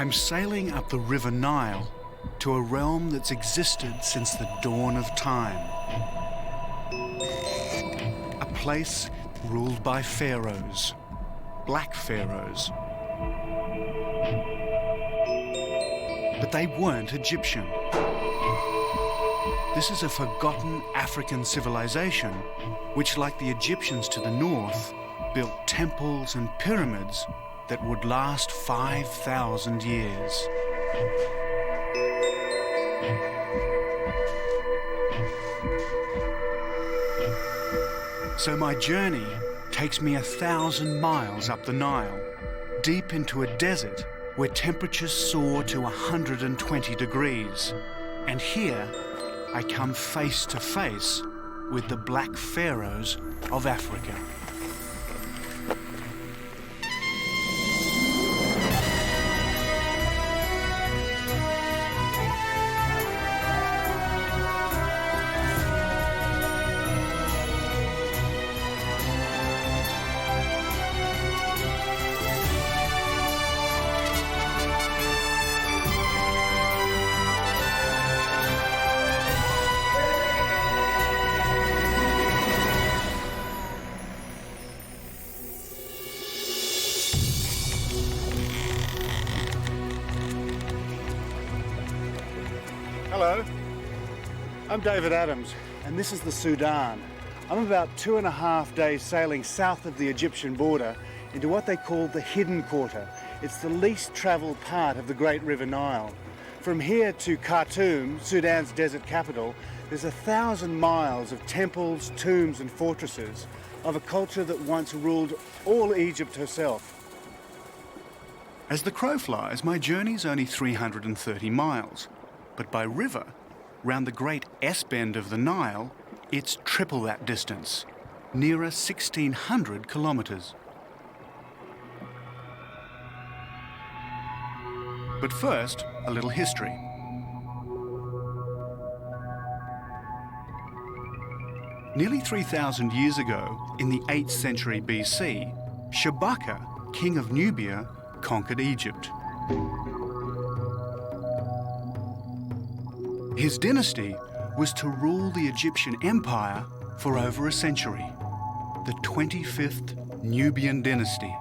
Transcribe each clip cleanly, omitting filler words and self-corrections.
I'm sailing up the River Nile to a realm that's existed since the dawn of time. A place ruled by pharaohs, Black Pharaohs. But they weren't Egyptian. This is a forgotten African civilization which, like the Egyptians to the north, built temples and pyramids that would last 5,000 years. So my journey takes me 1,000 miles up the Nile, deep into a desert where temperatures soar to 120 degrees. And here, I come face to face with the Black Pharaohs of Africa. Hello, I'm David Adams, and this is the Sudan. I'm about 2.5 days sailing south of the Egyptian border into what they call the Hidden Quarter. It's the least travelled part of the Great River Nile. From here to Khartoum, Sudan's desert capital, there's 1,000 miles of temples, tombs and fortresses of a culture that once ruled all Egypt herself. As the crow flies, my journey's only 330 miles. But by river, round the great S-bend of the Nile, it's triple that distance, nearer 1,600 kilometres. But first, a little history. Nearly 3,000 years ago, in the 8th century BC, Shabaka, king of Nubia, conquered Egypt. His dynasty was to rule the Egyptian Empire for over a century, the 25th Nubian dynasty.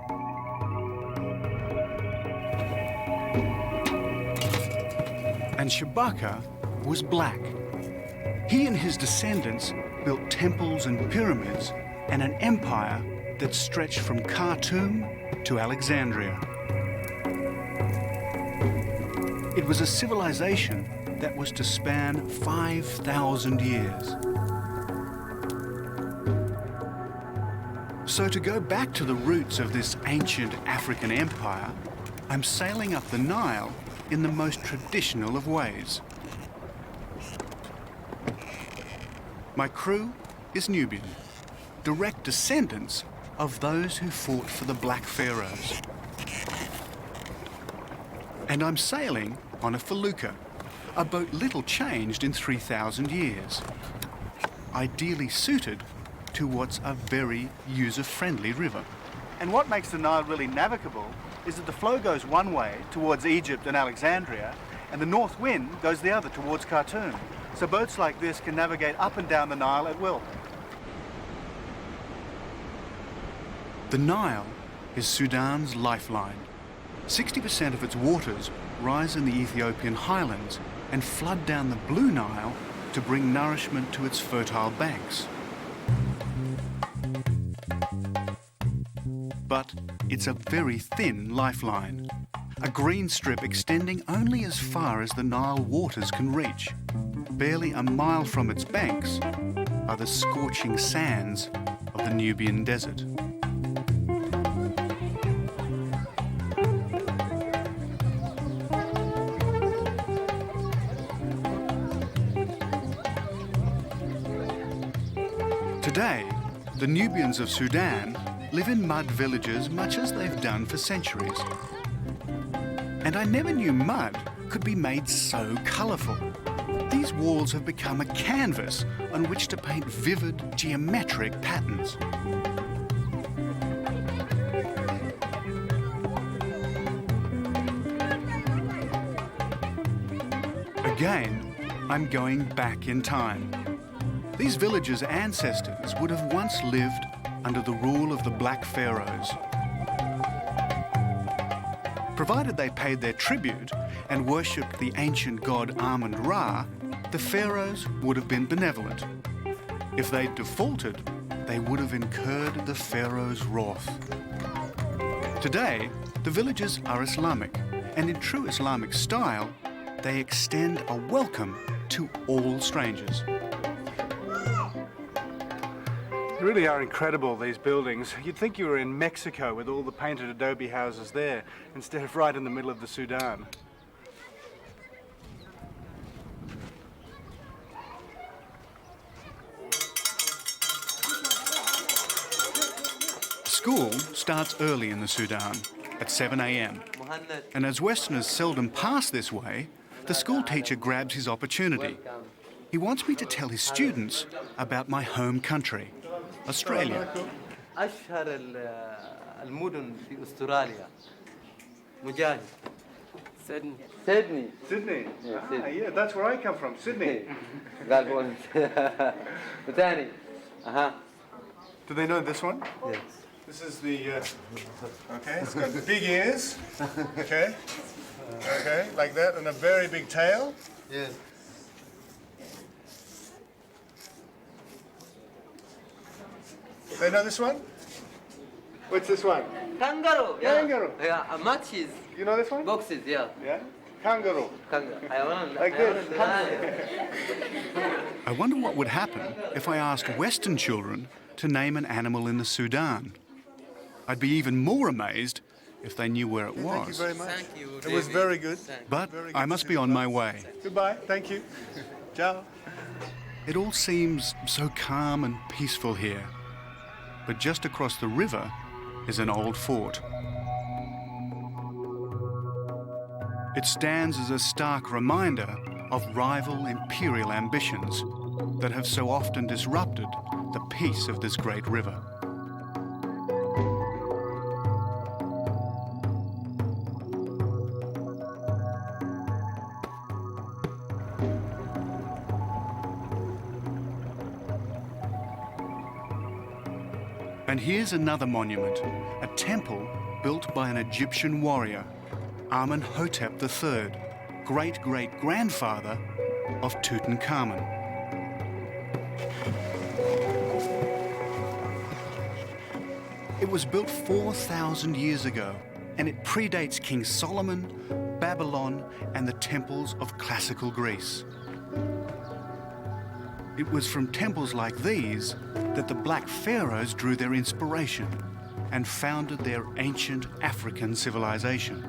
And Shabaka was black. He and his descendants built temples and pyramids and an empire that stretched from Khartoum to Alexandria. It was a civilization that was to span 5,000 years. So to go back to the roots of this ancient African empire, I'm sailing up the Nile in the most traditional of ways. My crew is Nubian, direct descendants of those who fought for the Black Pharaohs. And I'm sailing on a felucca, a boat little changed in 3,000 years, ideally suited to what's a very user-friendly river. And what makes the Nile really navigable is that the flow goes one way towards Egypt and Alexandria, and the north wind goes the other towards Khartoum. So boats like this can navigate up and down the Nile at will. The Nile is Sudan's lifeline. 60% of its waters rise in the Ethiopian highlands and flood down the Blue Nile to bring nourishment to its fertile banks. But it's a very thin lifeline, a green strip extending only as far as the Nile waters can reach. Barely a mile from its banks are the scorching sands of the Nubian desert. Today, the Nubians of Sudan live in mud villages much as they've done for centuries. And I never knew mud could be made so colourful. These walls have become a canvas on which to paint vivid, geometric patterns. again, I'm going back in time. These villagers' ancestors would have once lived under the rule of the Black Pharaohs. Provided they paid their tribute and worshipped the ancient god Amun-Ra, the pharaohs would have been benevolent. If they'd defaulted, they would have incurred the pharaoh's wrath. Today, the villages are Islamic, and in true Islamic style, they extend a welcome to all strangers. They really are incredible, these buildings. You'd think you were in Mexico with all the painted adobe houses there, instead of right in the middle of the Sudan. School starts early in the Sudan, at 7 a.m. And as Westerners seldom pass this way, the school teacher grabs his opportunity. He wants me to tell his students about my home country, Australia. أشهر المدن في أستراليا مجاهد سيدني Sydney? Yeah, that's where I come from, Sydney. قال بون وثاني Do they know this one? Yes. This is the, okay, it's got big ears, okay, like that, and a very big tail. Yes. They know this one? What's this one? Kangaroo. Kangaroo. Yeah, matches. You know this one? Boxes. Yeah. Yeah? Kangaroo. حيوان. Like this. I wonder what would happen if I asked Western children to name an animal in the Sudan. I'd be even more amazed if they knew where it Thank you was. very much. Thank you. It was very good. But Very good I to must see be the on my past. way. Goodbye. Thank you. Ciao. It all seems so calm and peaceful here. But just across the river is an old fort. It stands as a stark reminder of rival imperial ambitions that have so often disrupted the peace of this great river. And here's another monument, a temple built by an Egyptian warrior, Amenhotep III, great-great-grandfather of Tutankhamun. It was built 4,000 years ago, and it predates King Solomon, Babylon, and the temples of classical Greece. It was from temples like these that the Black Pharaohs drew their inspiration and founded their ancient African civilization.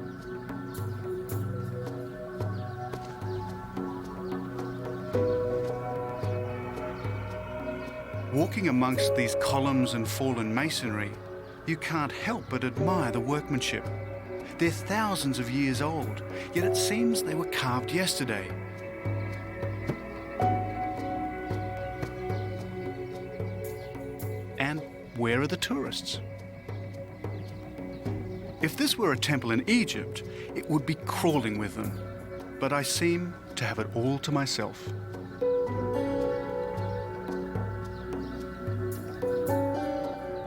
Walking amongst these columns and fallen masonry, you can't help but admire the workmanship. They're thousands of years old, yet it seems they were carved yesterday. And where are the tourists? If this were a temple in Egypt, it would be crawling with them. But I seem to have it all to myself.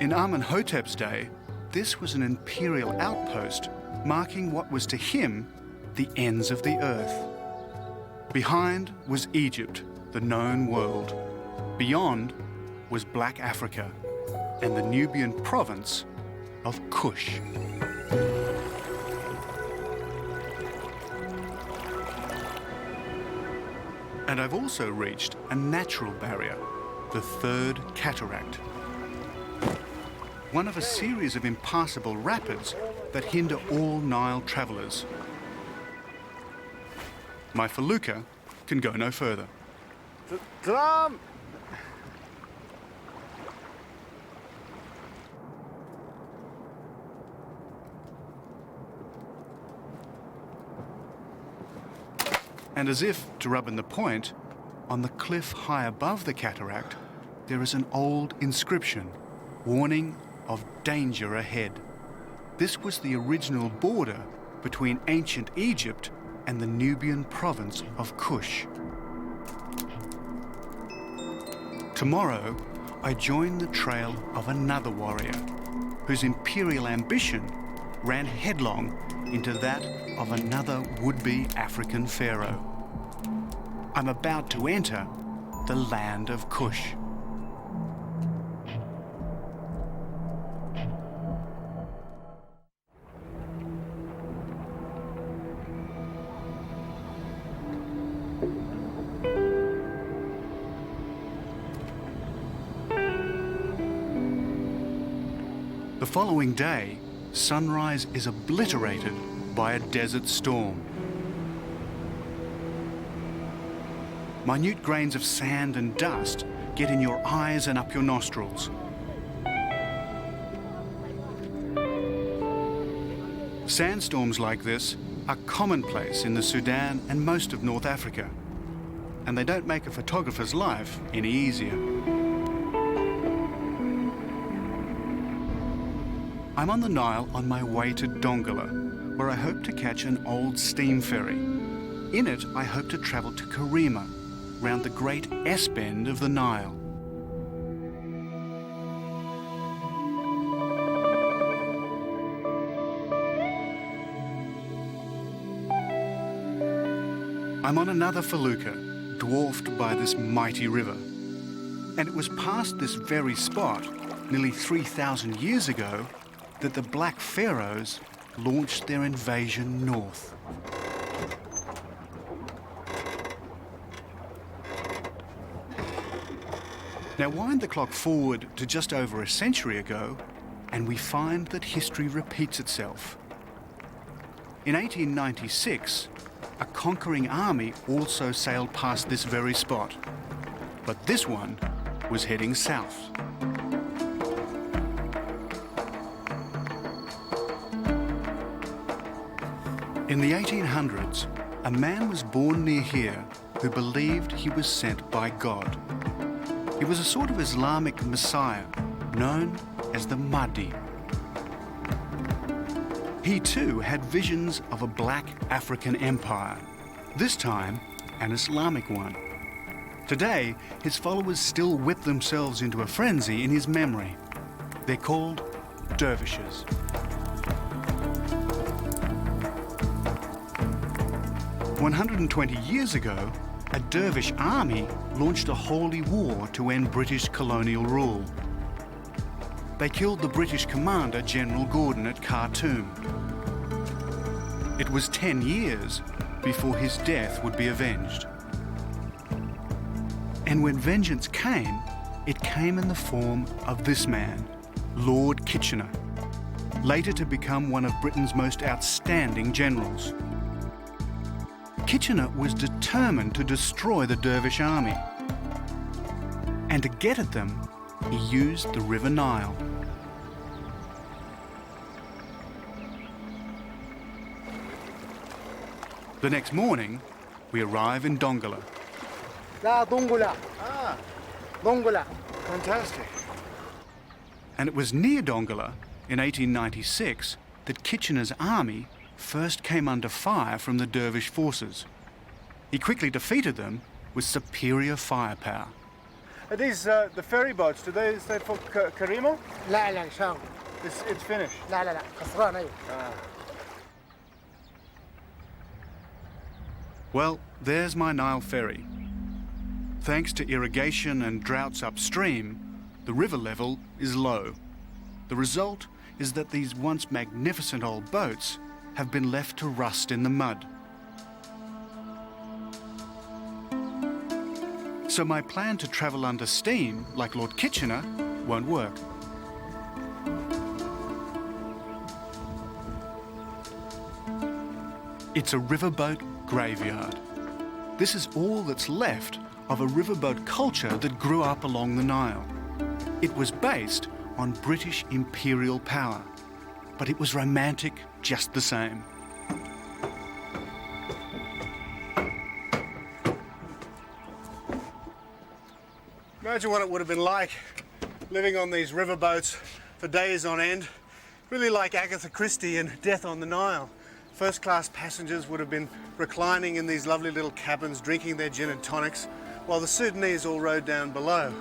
In Amenhotep's day, this was an imperial outpost marking what was to him the ends of the earth. Behind was Egypt, the known world. Beyond was Black Africa and the Nubian province of Kush. And I've also reached a natural barrier, the Third Cataract. One of a series of impassable rapids that hinder all Nile travellers. My felucca can go no further. Salam! And as if to rub in the point, on the cliff high above the cataract, there is an old inscription warning of danger ahead. This was the original border between ancient Egypt and the Nubian province of Kush. Tomorrow, I join the trail of another warrior whose imperial ambition ran headlong into that of another would-be African pharaoh. I'm about to enter the land of Kush. The following day, sunrise is obliterated by a desert storm. Minute grains of sand and dust get in your eyes and up your nostrils. Sandstorms like this are commonplace in the Sudan and most of North Africa, and they don't make a photographer's life any easier. I'm on the Nile on my way to Dongola, where I hope to catch an old steam ferry. In it, I hope to travel to Karima, round the great S-bend of the Nile. I'm on another felucca, dwarfed by this mighty river. And it was past this very spot, nearly 3,000 years ago, that the Black Pharaohs launched their invasion north. Now wind the clock forward to just over a century ago, and we find that history repeats itself. In 1896, a conquering army also sailed past this very spot, but this one was heading south. In the 1800s, a man was born near here who believed he was sent by God. He was a sort of Islamic messiah known as the Mahdi. He too had visions of a black African empire, this time an Islamic one. Today, his followers still whip themselves into a frenzy in his memory. They're called dervishes. "120 years ago, a dervish army launched a holy war to end British colonial rule. They killed the British commander, General Gordon, at Khartoum. It was 10 years before his death would be avenged. And when vengeance came, it came in the form of this man, Lord Kitchener, later to become one of Britain's most outstanding generals. Kitchener was determined to destroy the dervish army. And to get at them, he used the River Nile. The next morning, we arrive in Dongola. Dongola. Dongola. Fantastic. And it was near Dongola, in 1896, that Kitchener's army first came under fire from the dervish forces. He quickly defeated them with superior firepower. Are these the ferry boats? Do they stand for Karima? لا لا شام It's finished. لا لا لا خسران أيوة. Well, there's my Nile ferry. Thanks to irrigation and droughts upstream, the river level is low. The result is that these once magnificent old boats have been left to rust in the mud. So my plan to travel under steam, like Lord Kitchener, won't work. It's a riverboat graveyard. This is all that's left of a riverboat culture that grew up along the Nile. It was based on British imperial power, but it was romantic just the same. Imagine what it would have been like living on these riverboats for days on end. Really like Agatha Christie in Death on the Nile. First-class passengers would have been reclining in these lovely little cabins, drinking their gin and tonics, while the Sudanese all rode down below.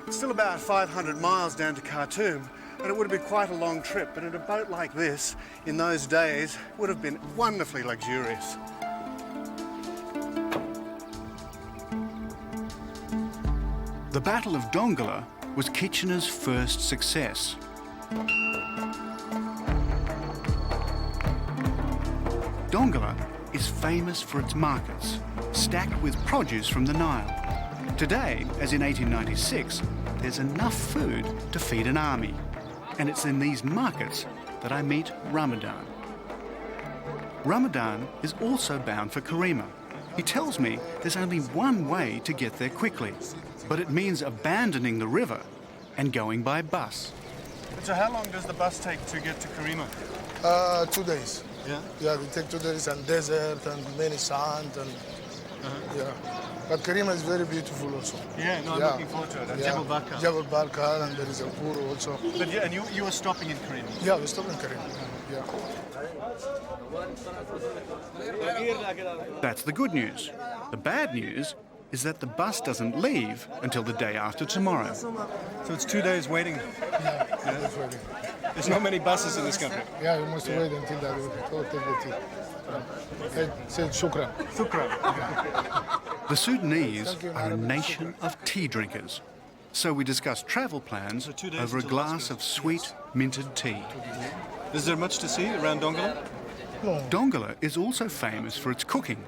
It's still about 500 miles down to Khartoum, and it would have been quite a long trip, but in a boat like this, in those days, would have been wonderfully luxurious. The Battle of Dongola was Kitchener's first success. Dongola is famous for its markets, stacked with produce from the Nile. Today, as in 1896, there's enough food to feed an army. And it's in these markets that I meet Ramadan. Ramadan is also bound for Karima. He tells me there's only one way to get there quickly, but it means abandoning the river and going by bus. So how long does the bus take to get to Karima? 2 days. Yeah? Yeah, we take 2 days and desert and many sand and yeah. But Karima is very beautiful also. Yeah, no, I'm looking forward to it. And Jebel Barkal. Jebel Barkal, and there is a pool also. But yeah, and you were stopping in Karima? Yeah, we stop in Karima. Yeah. That's the good news. The bad news is that the bus doesn't leave until the day after tomorrow. So it's 2 days waiting. Yeah, that's waiting. There's not many buses in this country. Yeah, you must wait until that. Go take the tea. Say shukran. The Sudanese are a nation of tea drinkers. So we discuss travel plans 2 days over a until glass Alaska. of sweet minted tea. Is there much to see around Dongola? No. Dongola is also famous for its cooking.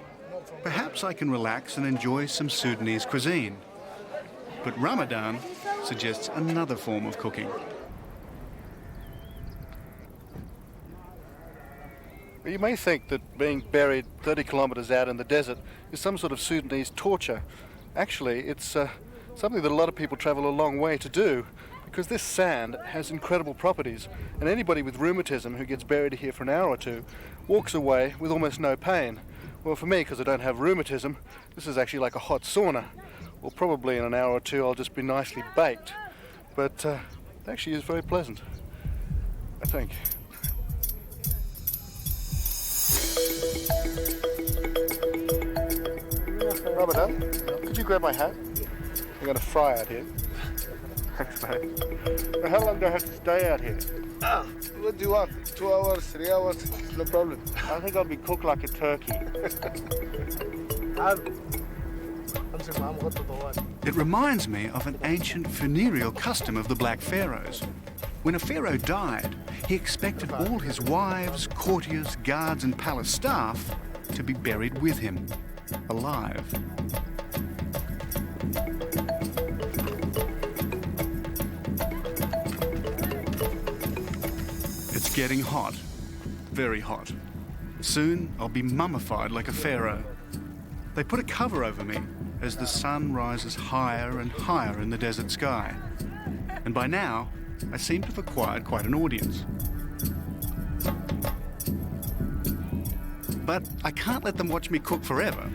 Perhaps I can relax and enjoy some Sudanese cuisine. But Ramadan suggests another form of cooking. You may think that being buried 30 kilometres out in the desert is some sort of Sudanese torture. Actually, it's something that a lot of people travel a long way to do, because this sand has incredible properties, and anybody with rheumatism who gets buried here for an hour or two walks away with almost no pain. Well, for me, because I don't have rheumatism, this is actually like a hot sauna. Well, probably in an hour or two I'll just be nicely baked. But it actually is very pleasant, I think. Ramadan, could you grab my hat? I'm going to fry out here. Thanks, mate. Now, how long do I have to stay out here? What do you want? 2 hours, 3 hours? No problem. I think I'll be cooked like a turkey. It reminds me of an ancient funereal custom of the Black Pharaohs. When a pharaoh died, he expected all his wives, courtiers, guards and palace staff to be buried with him, alive. It's getting hot, very hot. Soon I'll be mummified like a pharaoh. They put a cover over me as the sun rises higher and higher in the desert sky. And by now, I seem to have acquired quite an audience. But I can't let them watch me cook forever.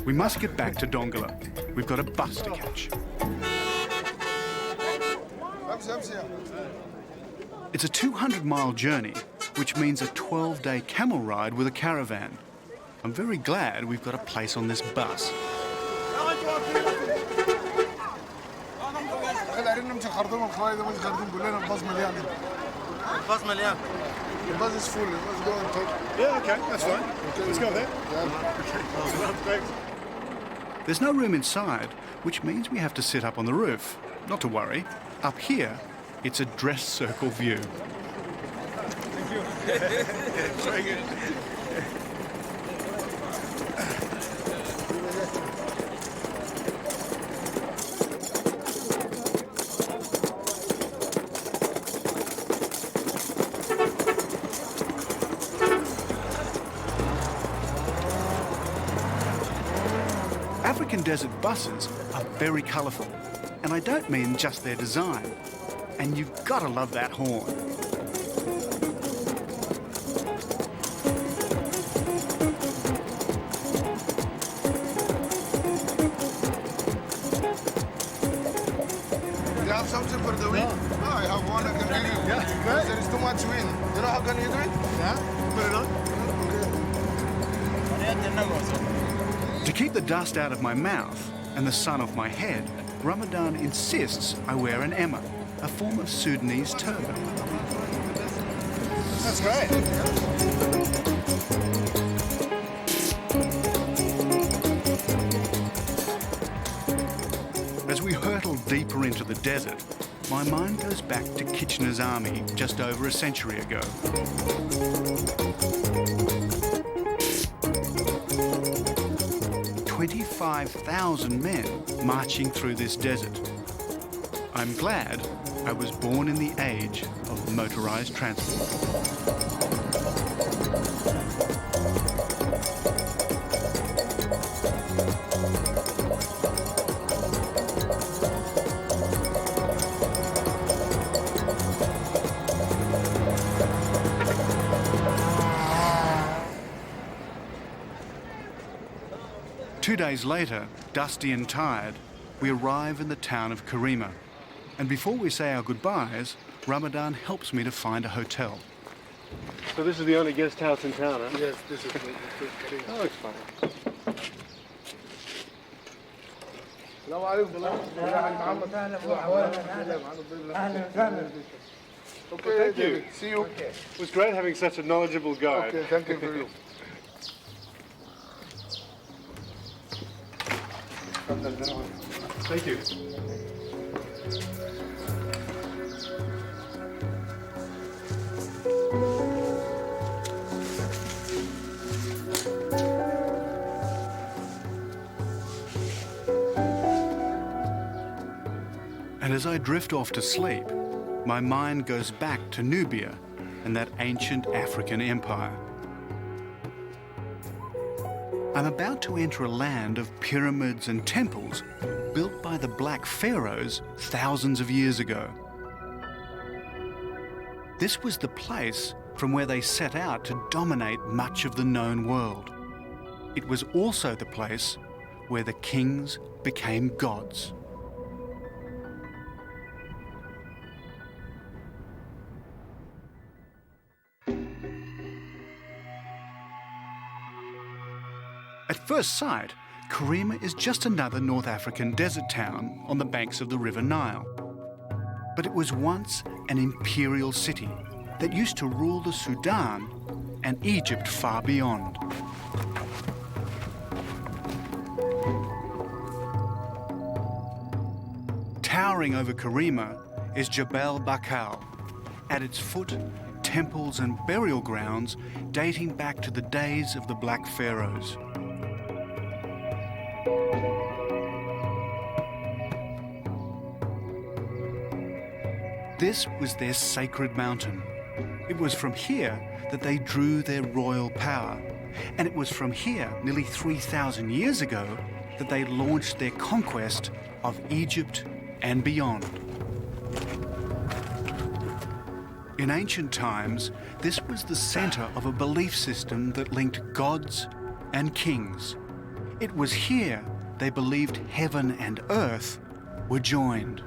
We must get back to Dongola. We've got a bus to catch. It's a 200-mile journey, which means a 12-day camel ride with a caravan. I'm very glad we've got a place on this bus. The bus is full. Let's go and talk. Yeah, okay, that's fine. Okay. Let's go there. Yeah. Thanks. There's no room inside, which means we have to sit up on the roof. Not to worry. Up here, it's a dress circle view. Thank you. Very good. African desert buses are very colourful, and I don't mean just their design. And you've got to love that horn. You have something for the week? No, I have one I can give you. Yeah, because there is too much wind. You know how can you do it? Yeah, put it on. To keep the dust out of my mouth and the sun off my head, Ramadan insists I wear an emma, a form of Sudanese turban. That's great. As we hurtle deeper into the desert, my mind goes back to Kitchener's army just over a century ago. "25,000 men marching through this desert. I'm glad I was born in the age of motorized transport." Two days later, dusty and tired, we arrive in the town of Karima. And before we say our goodbyes, Ramadan helps me to find a hotel. So this is the only guest house in town, huh? Yes, this is the That looks fine. Okay, Thank you. See you. It was great having such a knowledgeable guide. Okay, thank you for you. Thank you. And as I drift off to sleep, my mind goes back to Nubia and that ancient African empire. I'm about to enter a land of pyramids and temples built by the Black Pharaohs thousands of years ago. This was the place from where they set out to dominate much of the known world. It was also the place where the kings became gods. At first sight, Karima is just another North African desert town on the banks of the River Nile. But it was once an imperial city that used to rule the Sudan and Egypt far beyond. Towering over Karima is Jebel Barkal. At its foot, temples and burial grounds dating back to the days of the Black Pharaohs. This was their sacred mountain. It was from here that they drew their royal power. And it was from here, nearly 3,000 years ago, that they launched their conquest of Egypt and beyond. In ancient times, this was the center of a belief system that linked gods and kings. It was here they believed heaven and earth were joined.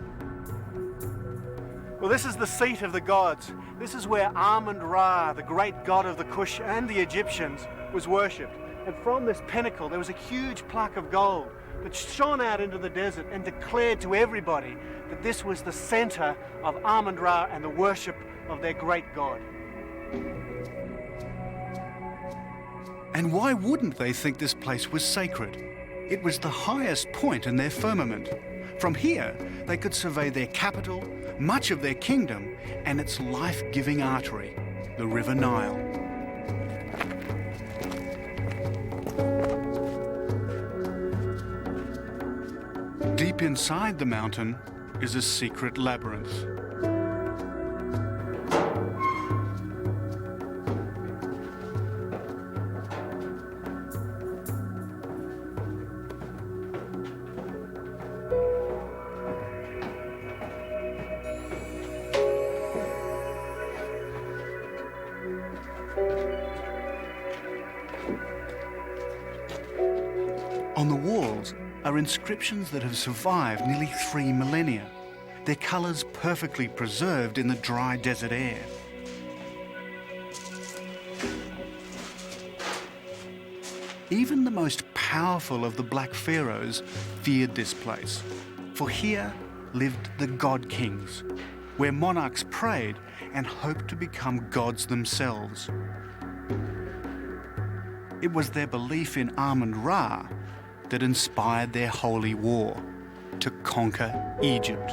Well, this is the seat of the gods. This is where Amun-Ra, the great god of the Kush and the Egyptians, was worshipped. And from this pinnacle, there was a huge plaque of gold that shone out into the desert and declared to everybody that this was the center of Amun-Ra and the worship of their great god. And why wouldn't they think this place was sacred? It was the highest point in their firmament. From here, they could survey their capital, much of their kingdom, and its life-giving artery, the River Nile. Deep inside the mountain is a secret labyrinth. On the walls are inscriptions that have survived nearly 3 millennia. their colours perfectly preserved in the dry desert air. Even the most powerful of the Black Pharaohs feared this place, for here lived the god kings, where monarchs prayed and hoped to become gods themselves. It was their belief in Amun-Ra that inspired their holy war to conquer Egypt.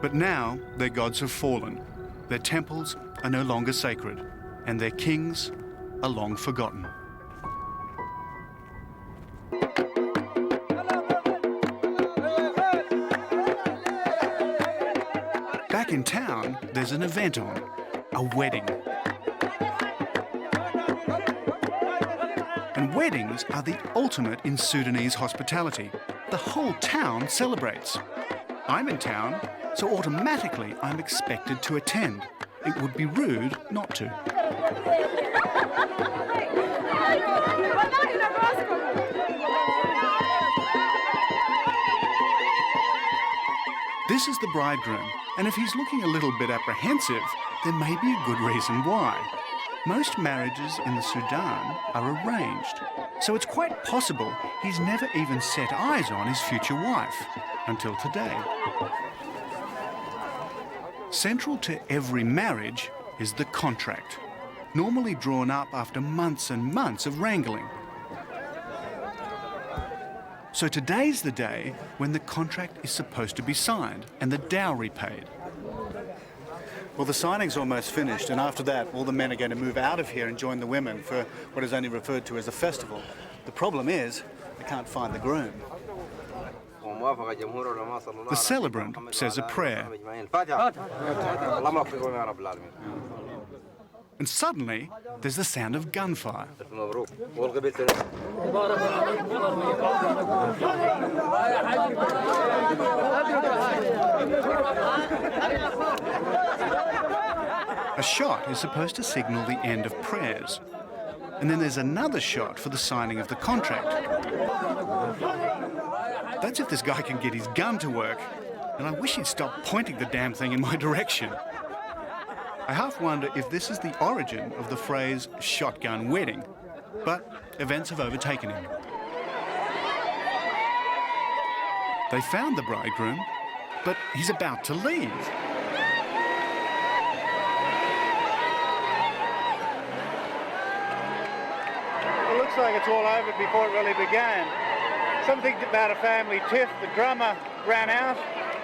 But now their gods have fallen, their temples are no longer sacred, and their kings are long forgotten. Back in town, there's an event on, a wedding. And weddings are the ultimate in Sudanese hospitality. The whole town celebrates. I'm in town, so automatically I'm expected to attend. It would be rude not to. This is the bridegroom, and if he's looking a little bit apprehensive, there may be a good reason why. Most marriages in the Sudan are arranged, so it's quite possible he's never even set eyes on his future wife until today. Central to every marriage is the contract, normally drawn up after months and months of wrangling. So today's the day when the contract is supposed to be signed and the dowry paid. Well, the signing's almost finished, and after that, all the men are going to move out of here and join the women for what is only referred to as a festival. The problem is, they can't find the groom. The celebrant says a prayer. And suddenly, there's the sound of gunfire. A shot is supposed to signal the end of prayers. And then there's another shot for the signing of the contract. That's if this guy can get his gun to work. And I wish he'd stop pointing the damn thing in my direction. I half wonder if this is the origin of the phrase shotgun wedding, but events have overtaken him. They found the bridegroom, but he's about to leave. It looks like it's all over before it really began. Something about a family tiff, the drummer ran out.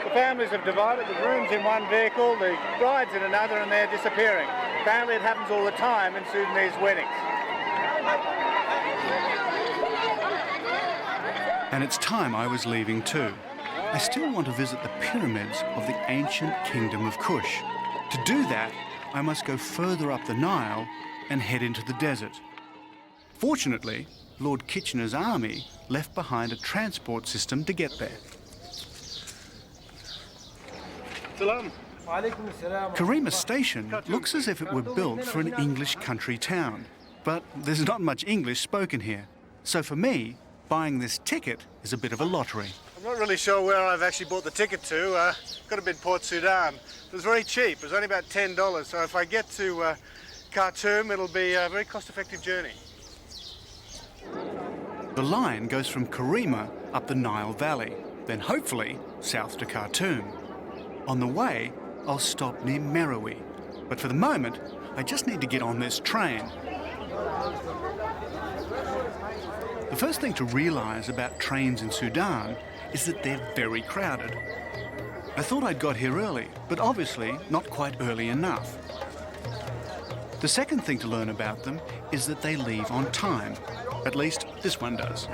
The families have divided, the groom's in one vehicle, the bride's in another, and they're disappearing. Apparently it happens all the time in Sudanese weddings. And it's time I was leaving too. I still want to visit the pyramids of the ancient kingdom of Kush. To do that, I must go further up the Nile and head into the desert. Fortunately, Lord Kitchener's army left behind a transport system to get there. Salam. Karima Station looks as if it were built for an English country town, but there's not much English spoken here. So for me, buying this ticket is a bit of a lottery. I'm not really sure where I've actually bought the ticket to. Got to be Port Sudan. It was very cheap. It was only about $10. So if I get to Khartoum, it'll be a very cost-effective journey. The line goes from Karima up the Nile Valley, then hopefully south to Khartoum. On the way, I'll stop near Meroe, but for the moment, I just need to get on this train. The first thing to realise about trains in Sudan is that they're very crowded. I thought I'd got here early, but obviously not quite early enough. The second thing to learn about them is that they leave on time. At least this one does.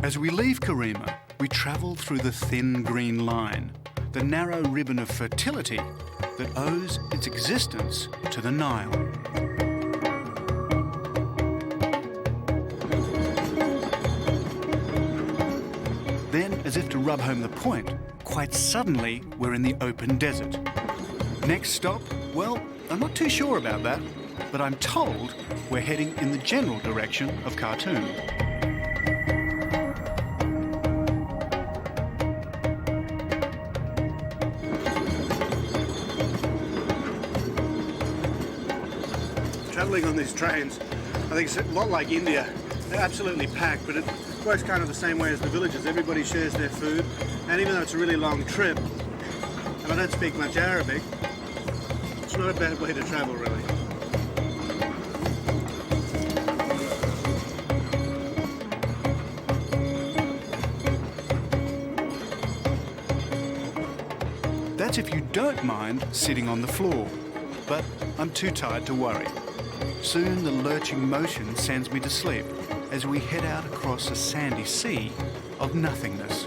As we leave Karima, we travel through the thin green line, the narrow ribbon of fertility that owes its existence to the Nile. Then, as if to rub home the point, quite suddenly, we're in the open desert. Next stop? Well, I'm not too sure about that, but I'm told we're heading in the general direction of Khartoum. Travelling on these trains, I think it's a lot like India. They're absolutely packed, but it works kind of the same way as the villages. Everybody shares their food, and even though it's a really long trip, and I don't speak much Arabic, it's not a bad way to travel, really. That's if you don't mind sitting on the floor, but I'm too tired to worry. Soon the lurching motion sends me to sleep as we head out across a sandy sea of nothingness.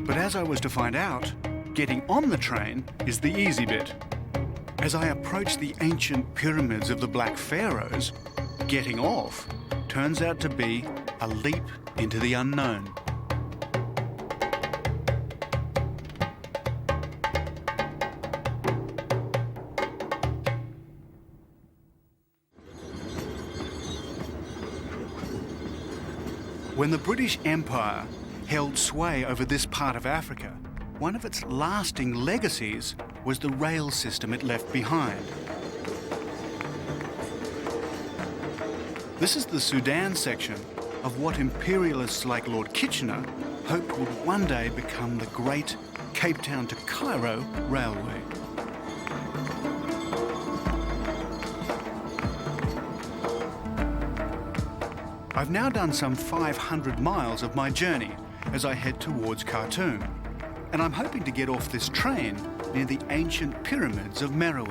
But as I was to find out, getting on the train is the easy bit. As I approach the ancient pyramids of the Black Pharaohs, getting off turns out to be a leap into the unknown. When the British Empire held sway over this part of Africa, one of its lasting legacies was the rail system it left behind. This is the Sudan section of what imperialists like Lord Kitchener hoped would one day become the great Cape Town to Cairo railway. I've now done some 500 miles of my journey as I head towards Khartoum, and I'm hoping to get off this train near the ancient pyramids of Meroe.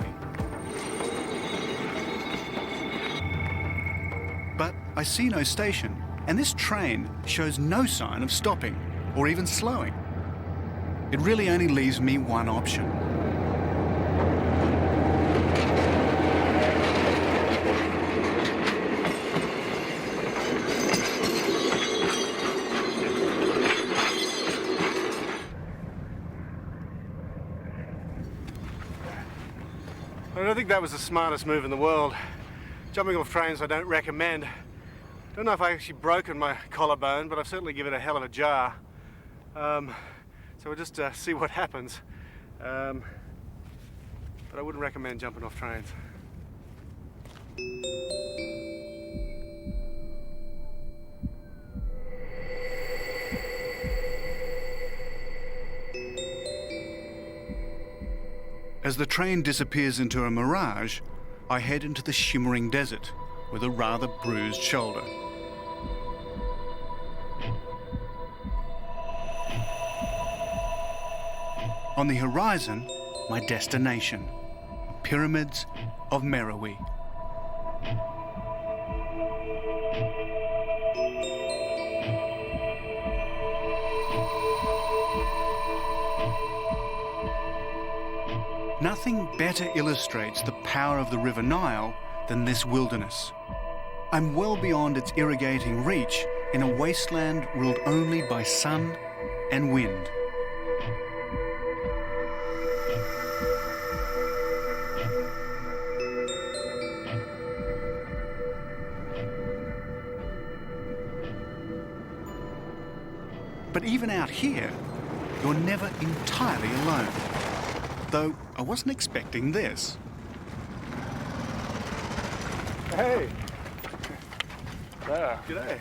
But I see no station, and this train shows no sign of stopping or even slowing. It really only leaves me one option. I don't think that was the smartest move in the world. Jumping off trains I don't recommend. Don't know if I actually broken my collarbone, but I've certainly given it a hell of a jar. So we'll just see what happens. But I wouldn't recommend jumping off trains. As the train disappears into a mirage, I head into the shimmering desert with a rather bruised shoulder. On the horizon, my destination, Pyramids of Meroe. Nothing better illustrates the power of the River Nile than this wilderness. I'm well beyond its irrigating reach in a wasteland ruled only by sun and wind. But even out here, you're never entirely alone. Though I wasn't expecting this. Hey! There. G'day.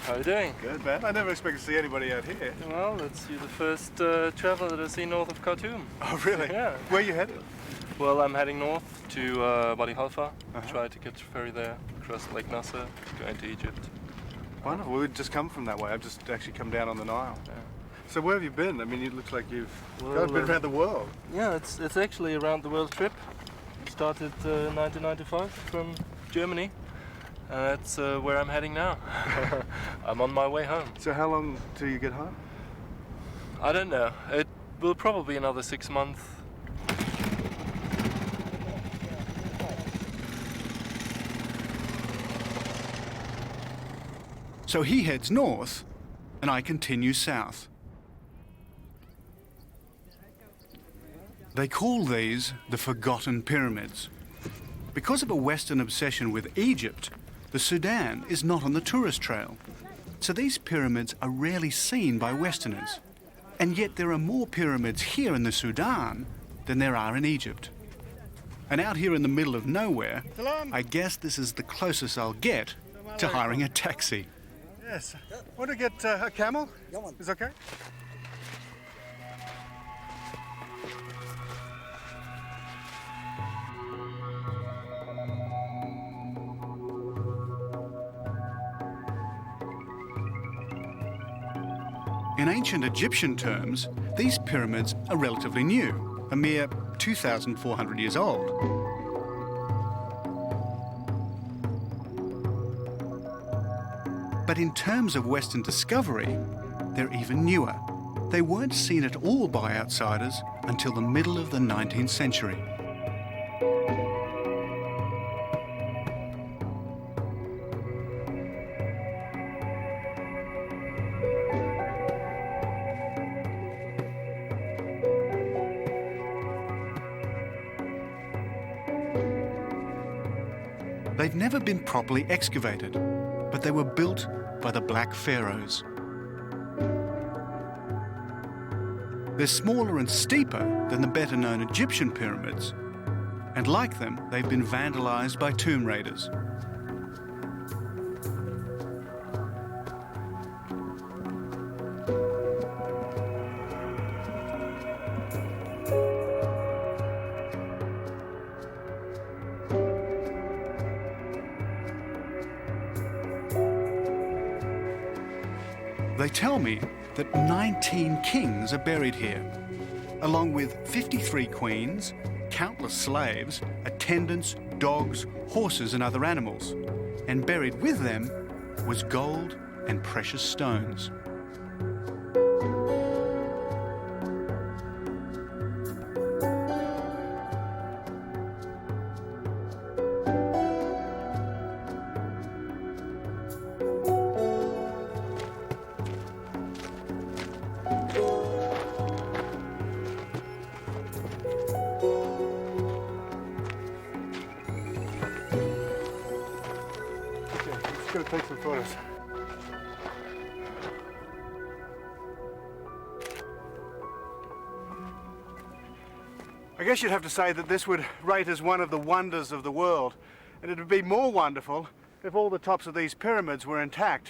How are you doing? Good, man. I never expected to see anybody out here. Well, you're the first traveller that I've seen north of Khartoum. Oh, really? Yeah. Where are you headed? Well, I'm heading north to Wadi Halfa. Try to catch a ferry there, cross Lake Nasser, go into Egypt. Wonderful. We've just come from that way. I've just actually come down on the Nile. Yeah. So where have you been? I mean, it looks like you've Well, been around the world. Yeah, it's actually a round the world trip. Started 1995 from Germany. And that's where I'm heading now. I'm on my way home. So how long till you get home? I don't know. It will probably be another 6 months. So he heads north, and I continue south. They call these the Forgotten Pyramids. Because of a Western obsession with Egypt, the Sudan is not on the tourist trail. So these pyramids are rarely seen by Westerners. And yet there are more pyramids here in the Sudan than there are in Egypt. And out here in the middle of nowhere, I guess this is the closest I'll get to hiring a taxi. Yes. Want to get a camel? Is okay? In ancient Egyptian terms, these pyramids are relatively new, a mere 2,400 years old. But in terms of Western discovery, they're even newer. They weren't seen at all by outsiders until the middle of the 19th century. They've never been properly excavated, but they were built by the Black Pharaohs. They're smaller and steeper than the better-known Egyptian pyramids, and like them, they've been vandalized by tomb raiders. They tell me that 19 kings are buried here, along with 53 queens, countless slaves, attendants, dogs, horses and other animals. And buried with them was gold and precious stones. Let's go take some photos. I guess you'd have to say that this would rate as one of the wonders of the world, and it would be more wonderful if all the tops of these pyramids were intact.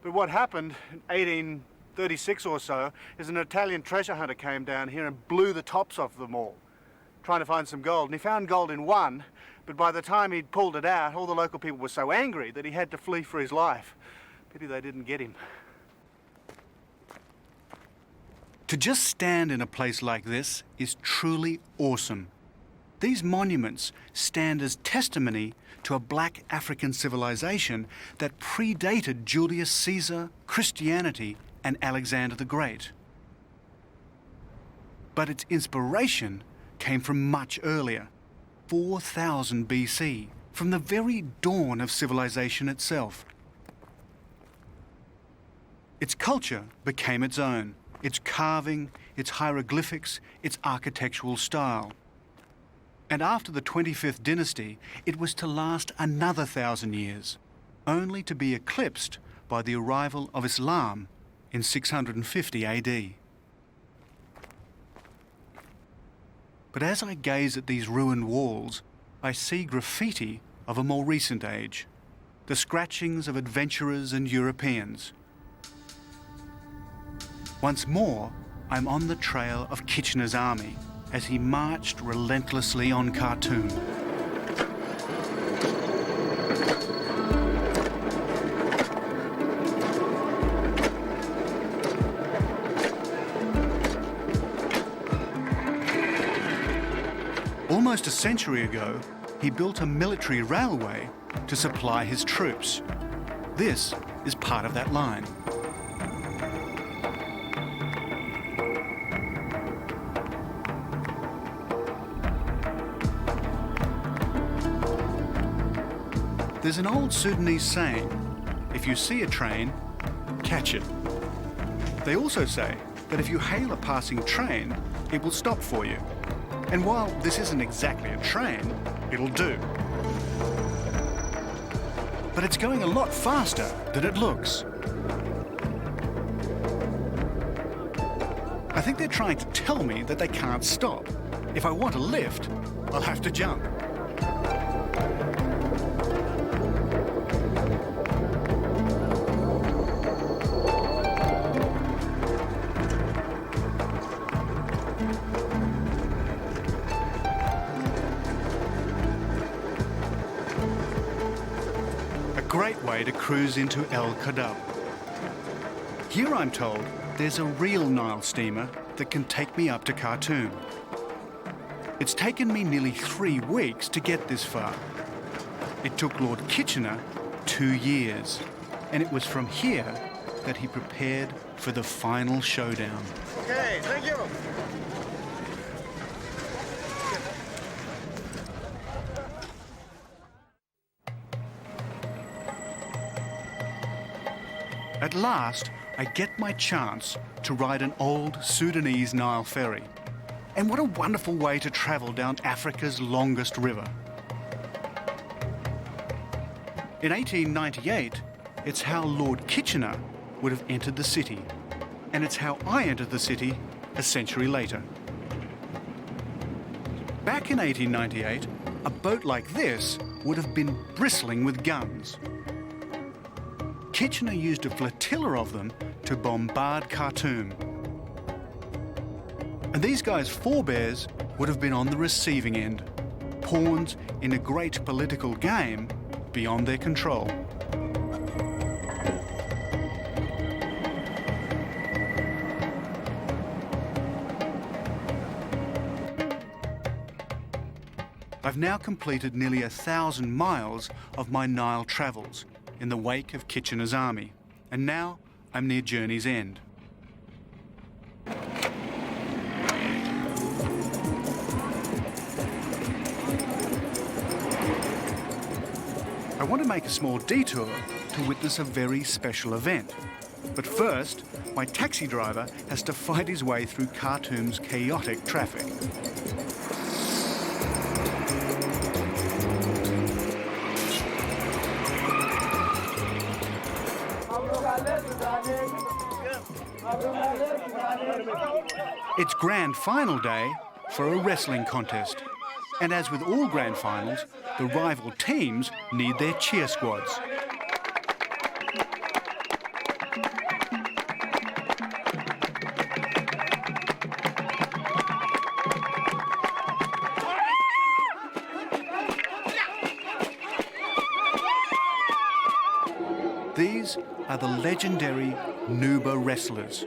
But what happened in 1836 or so is an Italian treasure hunter came down here and blew the tops off them all, trying to find some gold. And he found gold in one, but by the time he'd pulled it out, all the local people were so angry that he had to flee for his life. Pity they didn't get him. To just stand in a place like this is truly awesome. These monuments stand as testimony to a black African civilization that predated Julius Caesar, Christianity, and Alexander the Great. But its inspiration came from much earlier, 4000 BC, from the very dawn of civilization itself. Its culture became its own, its carving, its hieroglyphics, its architectural style. And after the 25th dynasty, it was to last another 1,000 years, only to be eclipsed by the arrival of Islam in 650 AD. But as I gaze at these ruined walls, I see graffiti of a more recent age, the scratchings of adventurers and Europeans. Once more, I'm on the trail of Kitchener's army as he marched relentlessly on Khartoum. Almost a century ago, he built a military railway to supply his troops. This is part of that line. There's an old Sudanese saying, if you see a train, catch it. They also say that if you hail a passing train, it will stop for you. And while this isn't exactly a train, it'll do. But it's going a lot faster than it looks. I think they're trying to tell me that they can't stop. If I want a lift, I'll have to jump. A great way to cruise into El Khartoum. Here I'm told there's a real Nile steamer that can take me up to Khartoum. It's taken me nearly 3 weeks to get this far. It took Lord Kitchener 2 years, and it was from here that he prepared for the final showdown. Okay, thank you. At last, I get my chance to ride an old Sudanese Nile ferry. And what a wonderful way to travel down Africa's longest river. In 1898, it's how Lord Kitchener would have entered the city. And it's how I entered the city a century later. Back in 1898, a boat like this would have been bristling with guns. Kitchener used a flotilla of them to bombard Khartoum. And these guys' forebears would have been on the receiving end, pawns in a great political game beyond their control. I've now completed nearly 1,000 miles of my Nile travels in the wake of Kitchener's army, and now I'm near journey's end. I want to make a small detour to witness a very special event. But first, my taxi driver has to fight his way through Khartoum's chaotic traffic. It's grand final day for a wrestling contest. And as with all grand finals, the rival teams need their cheer squads. These are the legendary Nubia wrestlers.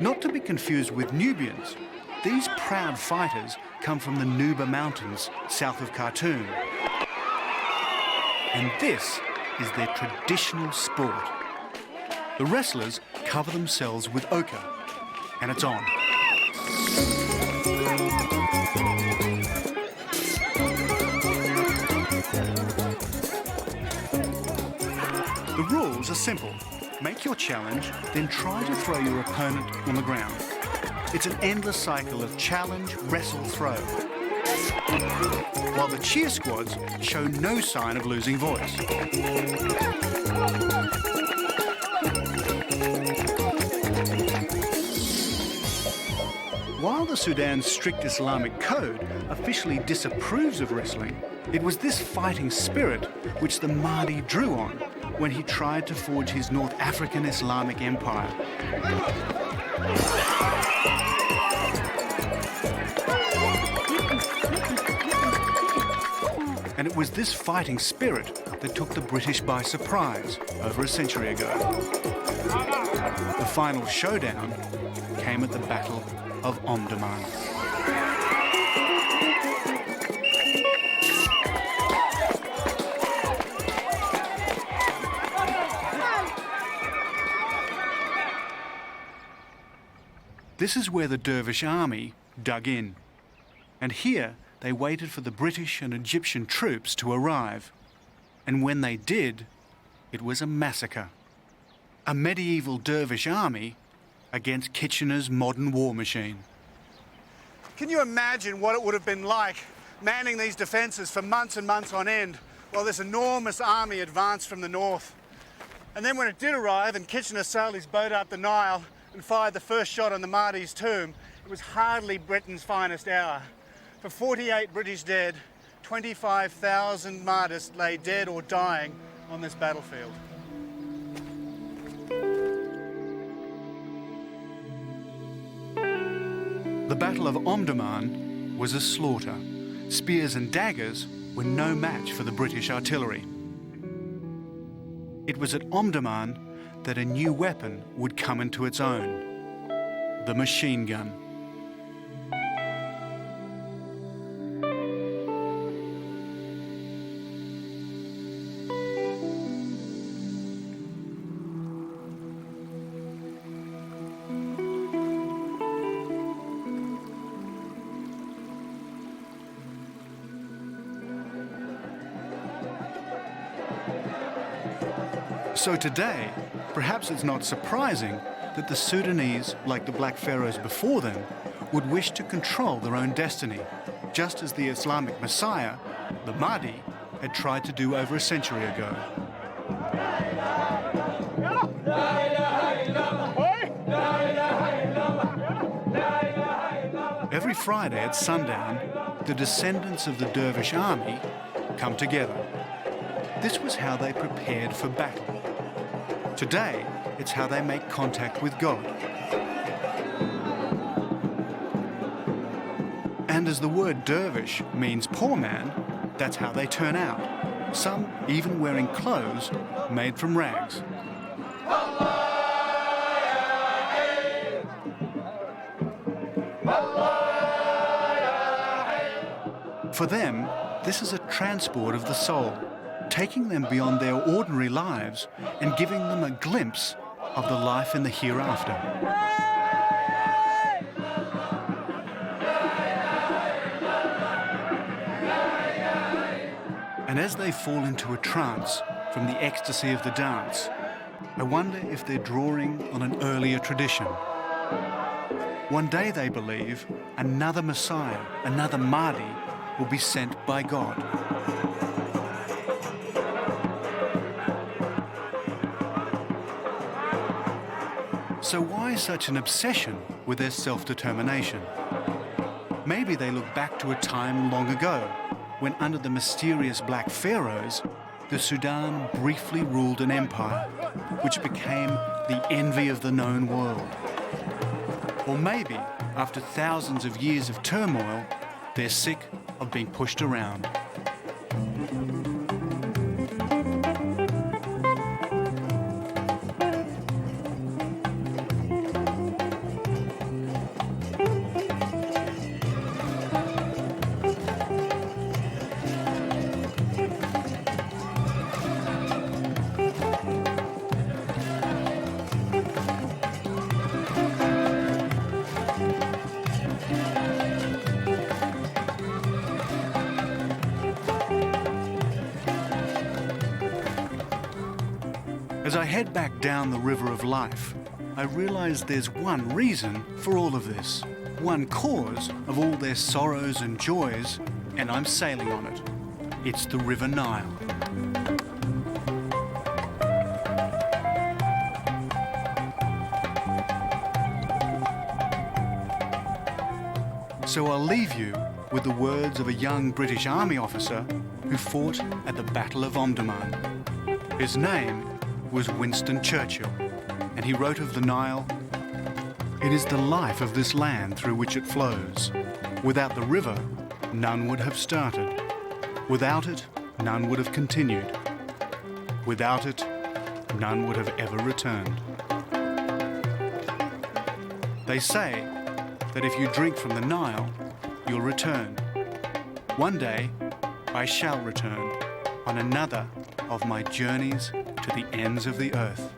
Not to be confused with Nubians, these proud fighters come from the Nubia Mountains south of Khartoum. And this is their traditional sport. The wrestlers cover themselves with ochre, and it's on. The rules are simple. Make your challenge, then try to throw your opponent on the ground. It's an endless cycle of challenge, wrestle, throw. While the cheer squads show no sign of losing voice. While the Sudan's strict Islamic code officially disapproves of wrestling, it was this fighting spirit which the Mahdi drew on when he tried to forge his North African Islamic empire. And it was this fighting spirit that took the British by surprise over a century ago. The final showdown came at the Battle of Omdurman. This is where the Dervish army dug in. And here they waited for the British and Egyptian troops to arrive. And when they did, it was a massacre. A medieval dervish army against Kitchener's modern war machine. Can you imagine what it would have been like manning these defences for months and months on end while this enormous army advanced from the north? And then when it did arrive and Kitchener sailed his boat up the Nile and fired the first shot on the Mahdi's tomb, it was hardly Britain's finest hour. For 48 British dead, 25,000 martyrs lay dead or dying on this battlefield. The Battle of Omdurman was a slaughter. Spears and daggers were no match for the British artillery. It was at Omdurman that a new weapon would come into its own: the machine gun. So today, perhaps it's not surprising that the Sudanese, like the Black Pharaohs before them, would wish to control their own destiny, just as the Islamic Messiah, the Mahdi, had tried to do over a century ago. Every Friday at sundown, the descendants of the dervish army come together. This was how they prepared for battle. Today, it's how they make contact with God. And as the word dervish means poor man, that's how they turn out. Some even wearing clothes made from rags. For them, this is a transport of the soul, taking them beyond their ordinary lives and giving them a glimpse of the life in the hereafter. And as they fall into a trance from the ecstasy of the dance, I wonder if they're drawing on an earlier tradition. One day, they believe, another Messiah, another Mahdi, will be sent by God. So why such an obsession with their self-determination? Maybe they look back to a time long ago when, under the mysterious Black Pharaohs, the Sudan briefly ruled an empire, which became the envy of the known world. Or maybe, after thousands of years of turmoil, they're sick of being pushed around. As I head back down the river of life, I realize there's one reason for all of this, one cause of all their sorrows and joys, and I'm sailing on it. It's the River Nile. So I'll leave you with the words of a young British Army officer who fought at the Battle of Omdurman. His name was Winston Churchill, and he wrote of the Nile, "It is the life of this land through which it flows. Without the river, none would have started. Without it, none would have continued. Without it, none would have ever returned." They say that if you drink from the Nile, you'll return. One day, I shall return on another of my journeys to the ends of the earth.